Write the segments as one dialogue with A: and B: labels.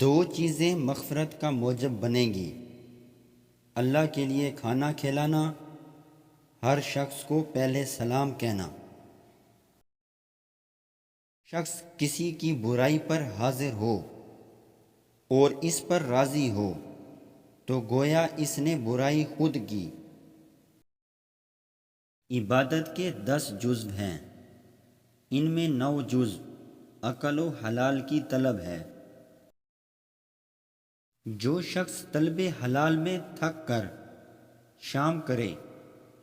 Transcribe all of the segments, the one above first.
A: دو چیزیں مغفرت کا موجب بنیں گی: اللہ کے لیے کھانا کھلانا، ہر شخص کو پہلے سلام کہنا۔ شخص کسی کی برائی پر حاضر ہو اور اس پر راضی ہو تو گویا اس نے برائی خود کی۔ عبادت کے 10 جزو ہیں، ان میں 9 جزو عقل و حلال کی طلب ہے۔ جو شخص طلب حلال میں تھک کر شام کرے،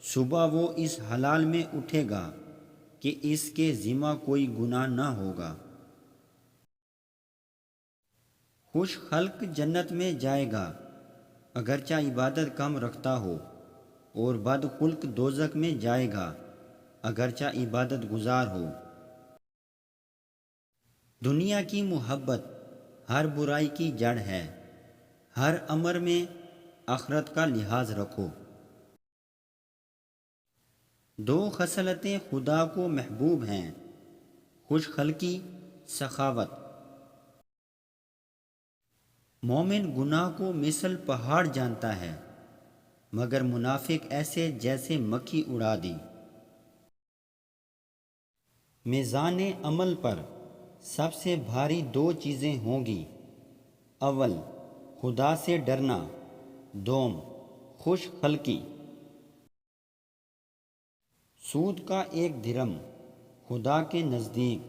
A: صبح وہ اس حلال میں اٹھے گا کہ اس کے ذمہ کوئی گناہ نہ ہوگا۔ خوش خلق جنت میں جائے گا اگرچہ عبادت کم رکھتا ہو، اور بد خلق دوزخ میں جائے گا اگرچہ عبادت گزار ہو۔ دنیا کی محبت ہر برائی کی جڑ ہے، ہر امر میں آخرت کا لحاظ رکھو۔ دو خصلتیں خدا کو محبوب ہیں: خوش خلقی، سخاوت۔ مومن گناہ کو مثل پہاڑ جانتا ہے، مگر منافق ایسے جیسے مکھی اڑا دی۔ میزان عمل پر سب سے بھاری 2 چیزیں ہوں گی: اول خدا سے ڈرنا، دوم خوش خلقی۔ سود کا 1 درہم خدا کے نزدیک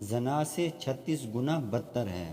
A: زنا سے 36 گنا بدتر ہے۔